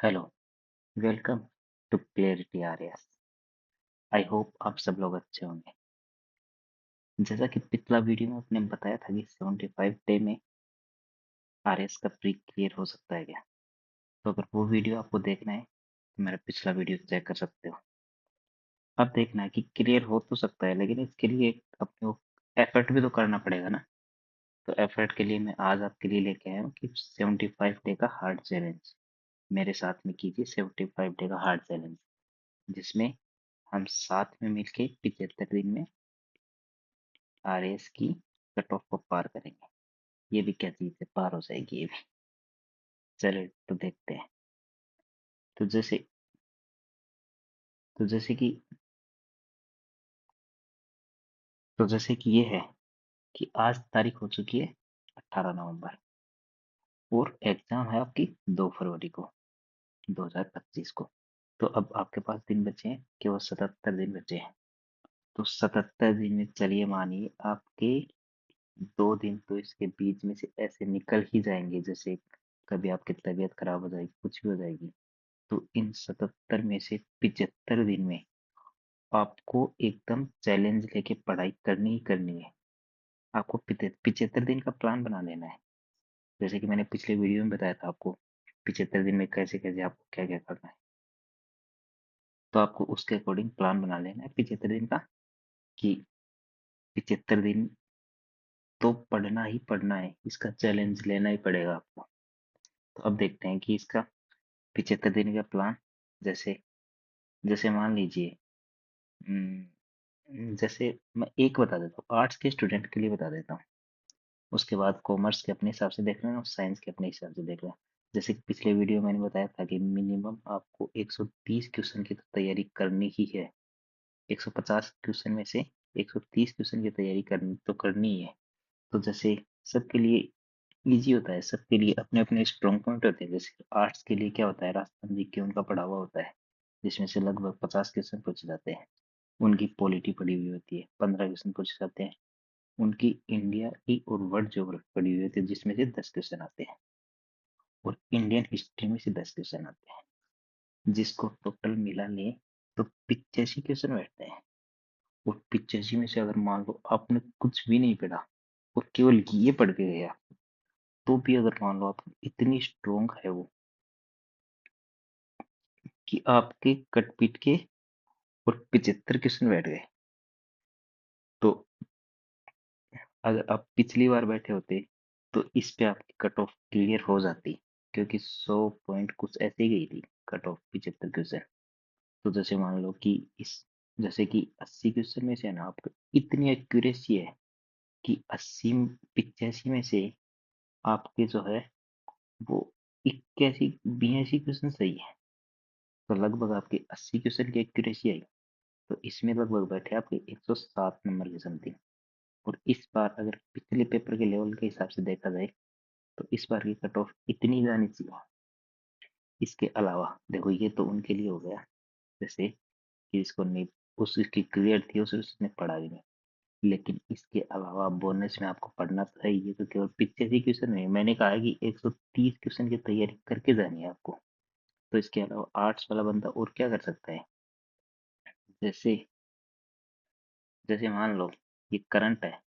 Hello, welcome to clarity RS. I hope आप सब लोग अच्छे होंगे। जैसा कि पिछला वीडियो में आपने बताया था कि 75 डे में आरएस का प्री क्लियर हो सकता है क्या। तो अगर वो वीडियो आपको देखना है तो मेरा पिछला वीडियो चेक कर सकते हो। अब देखना है कि क्लियर हो तो सकता है, लेकिन इसके लिए अपने को एफर्ट भी तो करना पड़ेगा ना। तो एफर्ट के लिए मैं आज आपके लिए लेके आया हूँ कि 75 डे का हार्ड चैलेंज मेरे साथ में कीजिए। 75 डे का हार्ड चैलेंज जिसमें हम साथ में मिलके 75 दिन में आरएस की कट ऑफ को पार करेंगे। ये भी क्या चीज है, पार हो जाएगी ये भी। चलिए तो देखते हैं। तो जैसे तो जैसे कि तो जैसे कि ये है कि आज तारीख हो चुकी है 18 नवंबर, और एग्जाम है आपकी 2 फरवरी को 2025 को। तो अब आपके पास दिन बचे हैं, केवल 77 दिन बचे हैं। तो 77 दिन में चलिए मानिए आपके 2 दिन तो इसके बीच में से ऐसे निकल ही जाएंगे, जैसे कभी आपकी तबीयत खराब हो जाएगी, कुछ भी हो जाएगी। तो इन 77 में से 75 दिन में आपको एकदम चैलेंज लेके पढ़ाई करनी ही करनी है। आपको 75 दिन का प्लान बना लेना है। जैसे कि मैंने पिछले वीडियो में बताया था आपको 75 दिन में कैसे कैसे आपको क्या क्या करना है। तो आपको उसके अकॉर्डिंग प्लान बना लेना है 75 दिन का, कि 75 दिन तो पढ़ना ही पढ़ना है, इसका चैलेंज लेना ही पड़ेगा आपको। तो अब देखते हैं कि इसका 75 दिन का प्लान। जैसे जैसे मान लीजिए, जैसे मैं एक बता देता हूँ, आर्ट्स के स्टूडेंट के लिए बता देता हूँ। उसके बाद कॉमर्स के अपने हिसाब से देख लेना और साइंस के अपने हिसाब से देख लेना। जैसे कि पिछले वीडियो में मैंने बताया था कि मिनिमम आपको 130 क्वेश्चन की तो तैयारी करनी ही है। 150 क्वेश्चन में से 130 क्वेश्चन की तैयारी करनी ही है। तो जैसे सबके लिए इजी होता है, सबके लिए अपने अपने स्ट्रॉन्ग पॉइंट होते हैं। जैसे आर्ट्स के लिए क्या होता है, राजस्थान जी के उनका पढ़ा हुआ होता है, जिसमें से लगभग 50 क्वेश्चन पूछे जाते हैं। उनकी पॉलिटी पढ़ी हुई होती है, 15 क्वेश्चन पूछे जाते हैं। उनकी इंडिया की और वर्ल्ड ज्योग्राफी पढ़ी हुई होती है, जिसमें से 10 क्वेश्चन आते हैं। और इंडियन हिस्ट्री में से 10 क्वेश्चन आते हैं। जिसको टोटल मिला ले तो 85 क्वेश्चन बैठते हैं। और 85 में से अगर मान लो आपने कुछ भी नहीं पढ़ा और केवल ये पढ़ के गया, तो भी अगर मान लो आप इतनी स्ट्रोंग है वो कि आपके कट पीट के और 75 क्वेश्चन बैठ गए। तो अगर आप पिछली बार बैठे होते तो इस पे आपकी कट ऑफ क्लियर हो जाती, क्योंकि 100 पॉइंट कुछ ऐसे ही गई थी कट ऑफ 75 क्वेश्चन। तो जैसे मान लो कि इस जैसे कि 80 क्वेश्चन में से है ना, आपको इतनी एक्यूरेसी है कि 80 85 में से आपके जो है वो 81 82 क्वेश्चन सही है। तो लगभग आपके 80 क्वेश्चन की एक्यूरेसी आई। तो इसमें लगभग बैठे आपके 107 नंबर के समथिंग। और इस बार अगर पिछले पेपर के लेवल के हिसाब से देखा जाए तो इस बार की कट ऑफ इतनी जानी चाहिए। इसके अलावा देखो, ये तो उनके लिए हो गया, जैसे कि इसको नहीं, उसकी क्लियर थी उसे उसने पढ़ा भी नहीं। लेकिन इसके अलावा बोनस में आपको पढ़ना तो है, ये तो केवल 85 क्वेश्चन नहीं, मैंने कहा है कि 130 क्वेश्चन की तैयारी करके जानी है आपको। तो इसके अलावा आर्ट्स वाला बंदा और क्या कर सकता है। जैसे जैसे मान लो ये करंट है,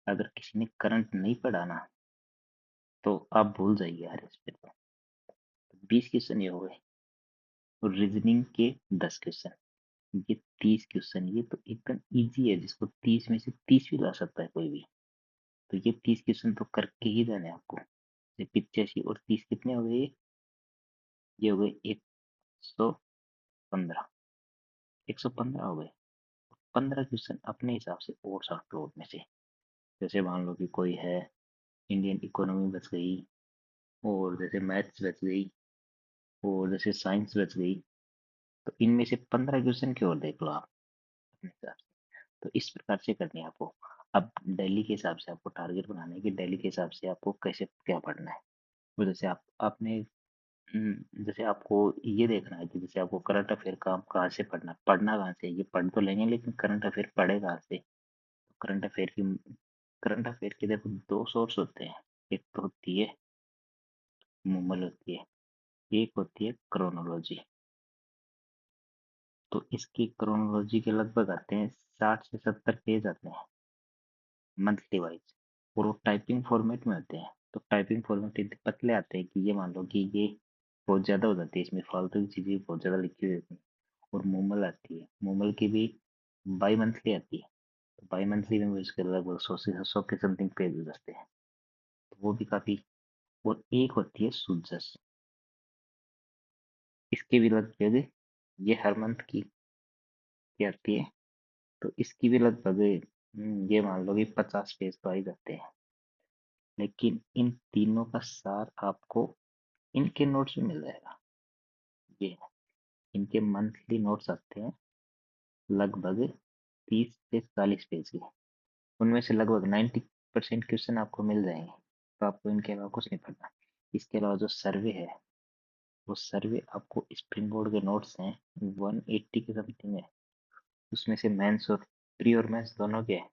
अगर किसी ने करंट नहीं पढ़ा ना, तो आप भूल जाइए यार इस पे। तो 20 क्वेश्चन ये हो गए। और रीजनिंग के 10 क्वेश्चन, ये 30 क्वेश्चन, ये तो एकदम इजी है, जिसको 30 में से 30 भी ला सकता है कोई भी। तो ये 30 क्वेश्चन तो करके ही जाने हैं आपको। ये 85 और 30 कितने हो गए, ये हो गए 115। 115 हो गए। 15 क्वेश्चन अपने हिसाब से और साथ लो में से। जैसे मान लो कि कोई है, इंडियन इकोनॉमी बच गई, और जैसे मैथ्स बच गई, और जैसे साइंस बच गई। तो इनमें से 15 क्वेश्चन की और देख लो आप अपने हिसाब से। तो इस प्रकार से करनी है आपको। अब डेली के हिसाब से आपको टारगेट बनाना है कि डेली के हिसाब से आपको कैसे क्या पढ़ना है। तो जैसे आप आपने जैसे आपको ये देखना है कि जैसे आपको करंट अफेयर का कहाँ से पढ़ना कहाँ से, ये पढ़ तो लेंगे लेकिन करंट अफेयर पढ़े कहाँ से। करंट अफेयर की करंट अफेयर के देखो 2 सोर्स होते हैं। एक तो होती है, मुमल होती है, एक होती है क्रोनोलॉजी। तो इसकी क्रोनोलॉजी के लगभग आते हैं 60 से 70 पेज आते हैं मंथली वाइज, और वो टाइपिंग फॉर्मेट में होते हैं। तो टाइपिंग फॉर्मेट इतने पतले आते हैं कि ये मान लो कि ये बहुत ज़्यादा हो जाती है, इसमें फालतू की चीज़ें बहुत ज़्यादा लिखी हुई होती हैं। और मोमल आती है, मोमल की भी बाई मंथली आती है। तो बाई मंथली में वो इसके लगभग 100 के समथिंग पेज हो जाते हैं, तो वो भी काफ़ी। और एक होती है सुजस, इसके भी लगभग, ये हर मंथ की आती है। तो इसकी भी लगभग ये मान लो कि 50 पेज तो आ ही जाते हैं। लेकिन इन तीनों का सार आपको इनके नोट्स में मिल जाएगा। ये इनके मंथली नोट्स आते हैं लगभग 30 से 40 पेज के। उनमें से लगभग 90% क्वेश्चन आपको मिल जाएंगे, तो आपको इनके अलावा कुछ नहीं पढ़ना। इसके अलावा जो सर्वे है, वो सर्वे आपको स्प्रिंग बोर्ड के नोट्स हैं 180 के समथिंग है। उसमें से मेंस और प्री और मेंस दोनों के हैं।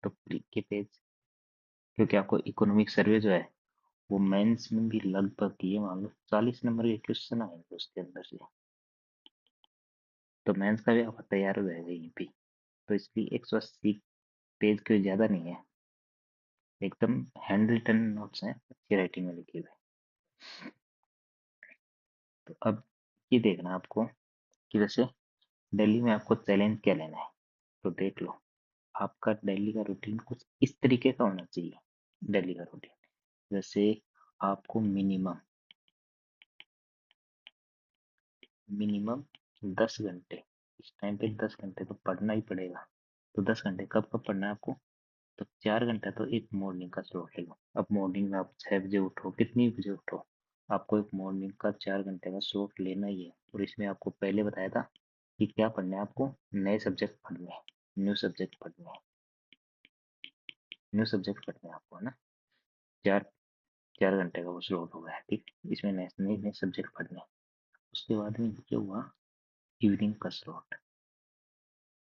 तो प्री के पेज, क्योंकि आपको इकोनॉमिक सर्वे जो है वो मेंस में भी लगभग ये मान लो 40 नंबर के क्वेश्चन आएंगे उसके अंदर से। तो मेंस का भी आपका तैयार हो जाएगा यहीं पे। तो इसलिए 180 पेज कोई ज़्यादा नहीं है, एकदम हैंड रिटन नोट्स हैं अच्छी राइटिंग में लिखे हुए। तो अब ये देखना आपको कि जैसे दिल्ली में आपको चैलेंज क्या लेना है। तो देख लो, आपका दिल्ली का रूटीन कुछ इस तरीके का होना चाहिए। दिल्ली का रूटीन जैसे आपको मिनिमम मिनिमम 10 घंटे, इस टाइम पे 10 घंटे तो पढ़ना ही पड़ेगा। तो 10 घंटे कब कब पढ़ना है आपको? तो 4 घंटा तो एक मॉर्निंग का स्लॉट लेगा। अब मॉर्निंग में आप 6 बजे उठो, कितनी बजे उठो, आपको एक मॉर्निंग का 4 घंटे का स्लॉट लेना ही है। और इसमें आपको पहले बताया था कि क्या पढ़ना है आपको, नए सब्जेक्ट पढ़ने हैं, न्यू सब्जेक्ट पढ़ने हैं, न्यू सब्जेक्ट पढ़ने हैं आपको, है ना। चार 4 घंटे का वो स्लॉट होगा, ठीक। इसमें नए नए नए सब्जेक्ट पढ़ने हैं। उसके बाद में क्या हुआ, इवनिंग का स्लॉट,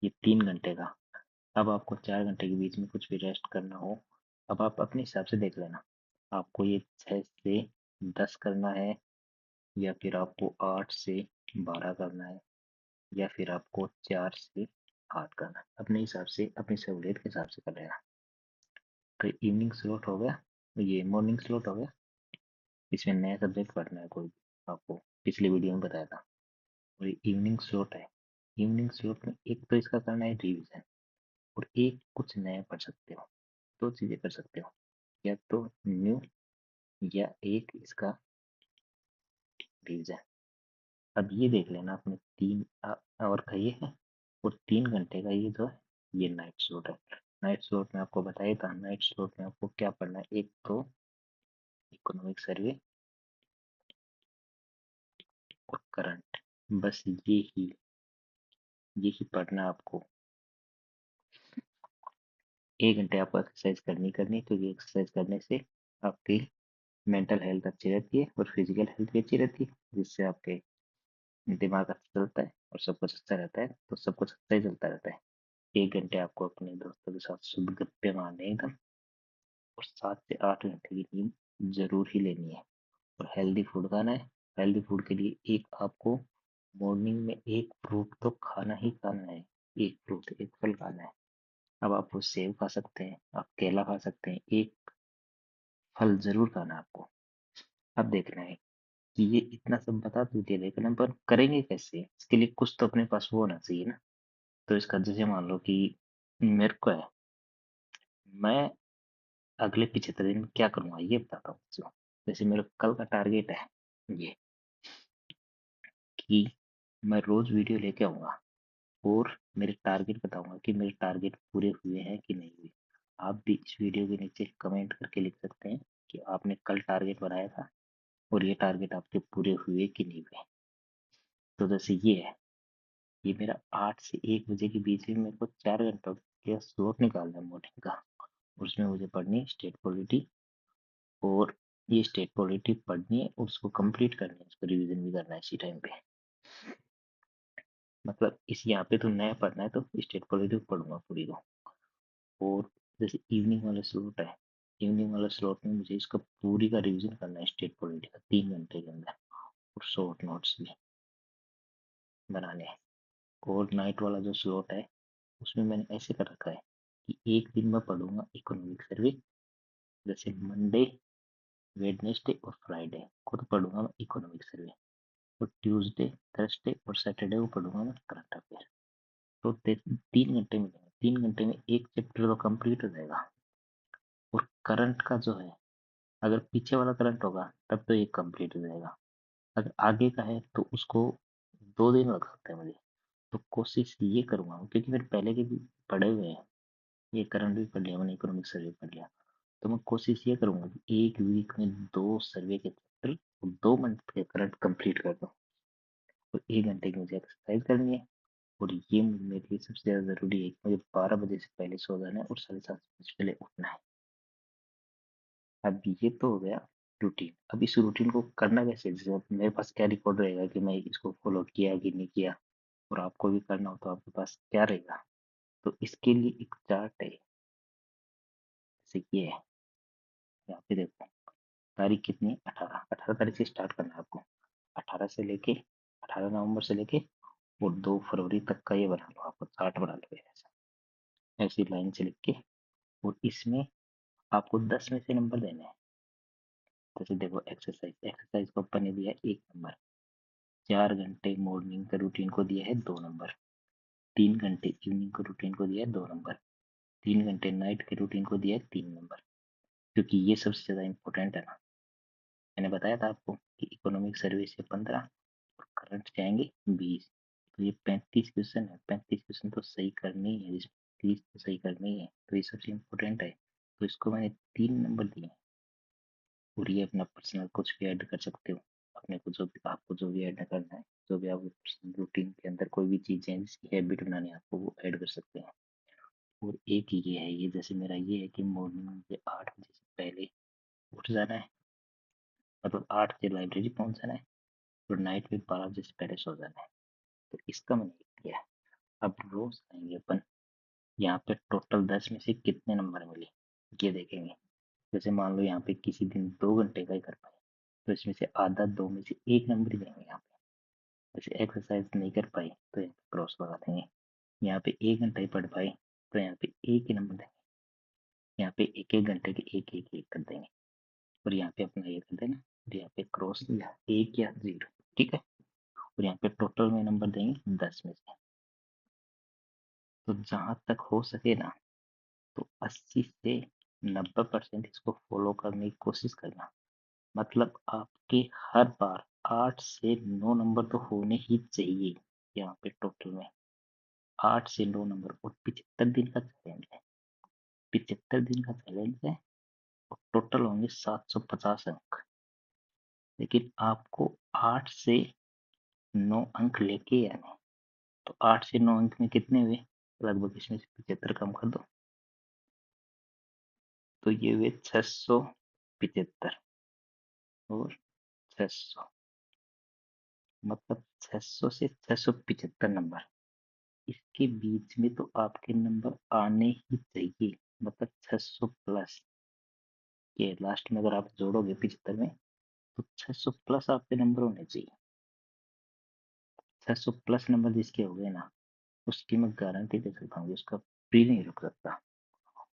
ये 3 घंटे का। अब आपको 4 घंटे के बीच में कुछ भी रेस्ट करना हो, अब आप अपने हिसाब से देख लेना, आपको ये 6 से 10 करना है, या फिर आपको 8 से 12 करना है, या फिर आपको 4 से 8 करना है। अपने हिसाब से, अपनी सहूलियत के हिसाब से कर लेना। तो इवनिंग स्लॉट हो गया, ये मॉर्निंग स्लॉट हो गया, इसमें नया सब्जेक्ट पढ़ना है कोई, आपको पिछली वीडियो में बताया था। और ये इवनिंग स्लॉट है, इवनिंग स्लॉट में एक तो इसका करना है रिवीजन, और एक कुछ नया पढ़ सकते हो। दो चीजें कर सकते हो, या तो न्यू, या एक इसका रिवीजन। अब ये देख लेना आपने, आवर का ये है, और 3 घंटे का ये जो है, ये नाइट स्लॉट है। नाइट स्लॉट में आपको बताया था, नाइट स्लॉट में आपको क्या पढ़ना है, एक तो इकोनॉमिक सर्वे और करंट, बस ये ही पढ़ना आपको। 1 घंटे आपको एक्सरसाइज करनी है, क्योंकि एक्सरसाइज करने से आपकी मेंटल हेल्थ अच्छी रहती है और फिजिकल हेल्थ भी अच्छी रहती है, जिससे आपके दिमाग अच्छा चलता है और सब कुछ अच्छा रहता है, तो सब कुछ अच्छा ही चलता रहता है। 1 घंटे आपको अपने दोस्तों के साथ शुद्ध गप्पे मारने हैं एकदम, और 7 से 8 घंटे की नींद जरूर ही लेनी है। और हेल्दी फूड खाना है। हेल्दी फूड के लिए एक आपको मॉर्निंग में एक फ्रूट तो खाना ही खाना है, एक फ्रूट, एक फल खाना है। अब आप वो सेब खा सकते हैं, आप केला खा सकते हैं, एक फल जरूर खाना है आपको। अब देखना है कि ये इतना सब बता तो दिया, लेकिन पर करेंगे कैसे, इसके लिए कुछ तो अपने पास वो होना चाहिए ना। तो इसका जैसे मान लो कि मेरे को है, मैं अगले 75 दिन में क्या करूंगा ये बताता हूँ आपको। जैसे मेरा कल का टारगेट है ये, कि मैं रोज वीडियो लेके आऊंगा, और मेरे टारगेट बताऊंगा कि मेरे टारगेट पूरे हुए हैं कि नहीं हुए। आप भी इस वीडियो के नीचे कमेंट करके लिख सकते हैं कि आपने कल टारगेट बनाया था और ये टारगेट आपके पूरे हुए कि नहीं हुए। तो जैसे ये है, ये मेरा 8 से 1 बजे के बीच में मेरे को 4 घंटों का स्लॉट निकालना है मॉर्निंग का। उसमें मुझे पढ़नी है स्टेट पॉलिटी, और ये स्टेट पॉलिटी पढ़नी है और उसको कंप्लीट करनी है, उसको रिवीजन भी करना है इसी टाइम पे। मतलब इस यहाँ पे तो नया पढ़ना है, तो स्टेट पॉलिटी पढ़ूंगा पूरी को। और जैसे इवनिंग वाला स्लॉट है, इवनिंग वाला स्लॉट में मुझे इसका पूरी का रिवीजन करना है स्टेट पॉलिटी का 3 घंटे के अंदर। और शॉर्ट नोट्स भी बनाने हैं। और नाइट वाला जो स्लॉट है उसमें मैंने ऐसे कर रखा है कि एक दिन मैं पढ़ूंगा इकोनॉमिक सर्वे, जैसे मंडे, वेडनेसडे और फ्राइडे को तो पढ़ूंगा मैं इकोनॉमिक सर्वे, और ट्यूसडे, थर्सडे और सैटरडे को पढ़ूंगा मैं करंट अफेयर। तो 3 घंटे मिलेंगे, 3 घंटे में एक चैप्टर तो कंप्लीट हो जाएगा। और करंट का जो है, अगर पीछे वाला करंट होगा तब तो एक कंप्लीट हो जाएगा, अगर आगे का है तो उसको 2 दिन लग सकता है मुझे। तो कोशिश ये करूंगा, क्योंकि मेरे पहले के भी पढ़े हुए हैं, ये करंट भी पढ़ लिया मैंने, इकोनॉमिक सर्वे पढ़ लिया, तो मैं कोशिश ये करूंगा कि एक वीक में 2 सर्वे के चैप्टर और 2 मंथ के करंट कंप्लीट कर दूं। और 1 घंटे की मुझे एक्सरसाइज करनी है। और ये मेरे लिए सबसे ज्यादा जरूरी है कि मुझे 12 बजे से पहले सो जाना है और 7:30 बजे से पहले उठना है। अब ये तो हो गया रूटीन। अब इस रूटीन को करना कैसे है? जैसे अब मेरे पास क्या रिकॉर्ड रहेगा कि मैं इसको फॉलो किया कि नहीं किया, और आपको भी करना हो तो आपके पास क्या रहेगा? तो इसके लिए एक चार्ट है, जैसे ये है, यहाँ पे देखो, तारीख कितनी है? 18 तारीख से स्टार्ट करना है आपको। 18 नवंबर से लेके और 2 फरवरी तक का ये बना लो, आपको चार्ट बना लो ऐसा, ऐसी लाइन से लिख के। और इसमें आपको 10 में से नंबर देने हैं। जैसे देखो, एक्सरसाइज एक्सरसाइज को अपन ने दिया 1 नंबर, 4 घंटे मॉर्निंग का रूटीन को दिया है 2 नंबर, 3 घंटे इवनिंग को रूटीन को दिया है 2 नंबर, 3 घंटे नाइट के रूटीन को दिया है 3 नंबर। क्योंकि ये सबसे ज्यादा इंपॉर्टेंट है ना, मैंने बताया था आपको कि इकोनॉमिक सर्वे से 15 और करंट से आएंगे 20, तो ये 35 क्वेश्चन है, 35 क्वेश्चन तो सही करने ही है, जिसमें 30 तो सही करने ही है, तो ये सबसे इम्पोर्टेंट है। तो इसको मैंने 3 नंबर दिए हैं। और ये अपना पर्सनल कुछ भी ऐड कर सकते हो, अपने को जो भी, आपको जो भी ऐड करना है, जो भी आप रूटीन के अंदर कोई भी चीजें हैं जिसकी हैबिट बनानी है आपको, वो ऐड कर सकते हैं। और एक ये है, ये जैसे मेरा ये है कि मॉर्निंग में मुझे 8 बजे से पहले उठ जाना है, मतलब 8 बजे लाइब्रेरी पहुंच जाना है, और नाइट में 12 बजे से पहले सो जाना है। तो इसका मैंने लिख दिया है। अब रोज आएंगे अपन, यहाँ पे टोटल 10 में से कितने नंबर मिले ये देखेंगे। जैसे मान लो यहाँ पे किसी दिन 2 घंटे का ही कर पाए, तो इसमें से आधा 2 में से 1 नंबर ही देंगे यहाँ पे। जैसे एक्सरसाइज नहीं कर पाई तो यहाँ पे क्रॉस लगा देंगे। यहाँ पे 1 घंटा ही पढ़ पाए तो यहाँ पे एक ही नंबर देंगे। यहाँ पे एक एक घंटे के एक कर देंगे, और यहाँ पे अपना ये कर देना, और यहाँ पे क्रॉस या 1 या 0, ठीक है। और यहाँ पे टोटल में नंबर देंगे 10 में से। तो जहां तक हो सके ना, तो 80 से 90% इसको फॉलो करने की कोशिश करना। मतलब आपके हर बार 8 से 9 नंबर तो होने ही चाहिए यहाँ पे टोटल में, 8 से 9 नंबर। और 75 दिन का चैलेंज है, 75 दिन का चैलेंज है, और टोटल होंगे 750 अंक। लेकिन आपको 8 से 9 अंक लेके आने। तो 8 से 9 अंक में कितने हुए? लगभग इसमें से 75 कम कर दो, तो ये हुए 675 और 600, मतलब 600 से 675 नंबर। इसके बीच में तो आपके नंबर आने ही चाहिए, मतलब 600 प्लस के लास्ट में अगर आप जोड़ोगे 75 में, तो 600 प्लस आपके नंबर होने चाहिए। 600 प्लस नंबर जिसके हो गए ना, उसकी मैं गारंटी दे सकता हूँ, उसका प्री नहीं रुक सकता।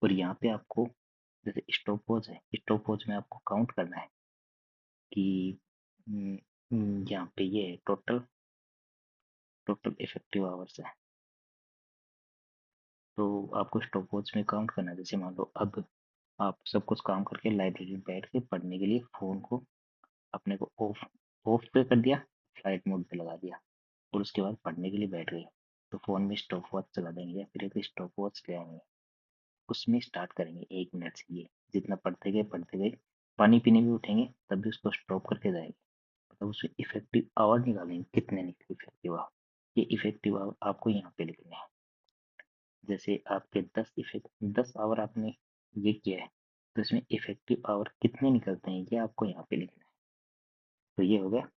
और यहाँ पे आपको, जैसे स्टॉप वॉच है, स्टॉप वॉच में आपको काउंट करना है कि यहाँ पे ये टोटल टोटल इफेक्टिव आवर्स है। तो आपको स्टॉप वॉच में काउंट करना है। जैसे मान लो अब आप सब कुछ काम करके लाइब्रेरी में बैठ के पढ़ने के लिए फोन को अपने को ऑफ ऑफ पे कर दिया, फ्लाइट मोड पे लगा दिया, और उसके बाद पढ़ने के लिए बैठ गए, तो फोन में स्टॉप वॉच चला देंगे, या फिर एक स्टॉप वॉच ले आएंगे, उसमें स्टार्ट करेंगे 1 मिनट से। ये जितना पढ़ते गए पानी पीने भी उठेंगे तब भी उसको स्टॉप करके जाएंगे, मतलब उसमें इफेक्टिव आवर निकालेंगे, कितने निकले इफेक्टिव आवर। ये इफेक्टिव आवर आपको यहाँ पे लिखने हैं। जैसे आपके 10 आवर आपने ये किया है, तो इसमें इफेक्टिव आवर कितने निकलते हैं ये आपको यहाँ पे लिखना है। तो ये हो गया।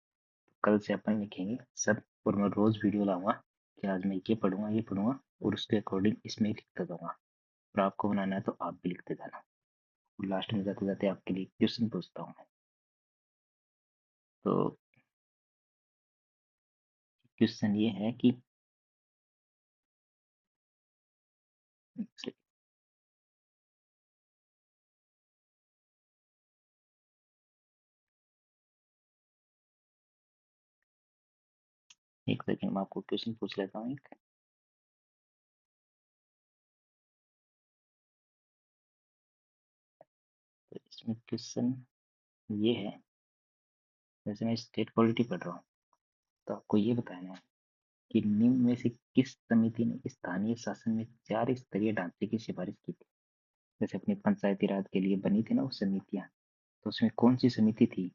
कल से अपन लिखेंगे सब, और मैं रोज वीडियो लाऊंगा कि आज मैं ये पढ़ूंगा, और उसके अकॉर्डिंग इसमें लिखता जाऊंगा। और आपको बनाना है तो आप भी लिखते जाना। और लास्ट में जाते जाते आपके लिए क्वेश्चन पूछता हूँ मैं। तो क्वेश्चन ये है कि एक सेकंड में आपको क्वेश्चन पूछ लेता हूँ एक। तो इसमें क्वेश्चन ये है, जैसे मैं स्टेट पॉलिटी पढ़ रहा हूँ, तो आपको ये बताना है कि निम्न में से किस समिति ने स्थानीय शासन में 4 स्तरीय ढांचे की सिफारिश की थी। जैसे अपनी पंचायती राज के लिए बनी थी ना वो समितियां, तो उसमें कौन सी समिति थी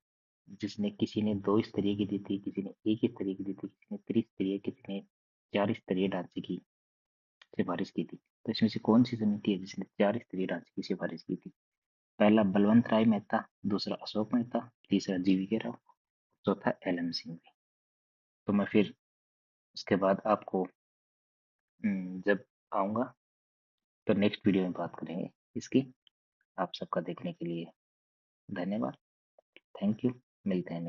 जिसने, किसी ने 2 स्तरीय की दी थी, किसी ने एक ही स्तरीय की दी थी, किसी ने त्रिस्तरीय, किसी ने 4 स्तरीय ढांचे की सिफारिश की थी। तो इसमें से कौन सी समिति है जिसने 4 स्तरीय ढांचे की सिफारिश की थी? पहला बलवंत राय मेहता, दूसरा अशोक मेहता, तीसरा जीवी के राव, चौथा एल.एम. सिंह। तो मैं फिर उसके बाद आपको जब आऊँगा तो नेक्स्ट वीडियो में बात करेंगे इसकी। आप सबका देखने के लिए धन्यवाद। Thank you. मिलते हैं नेक्स्ट।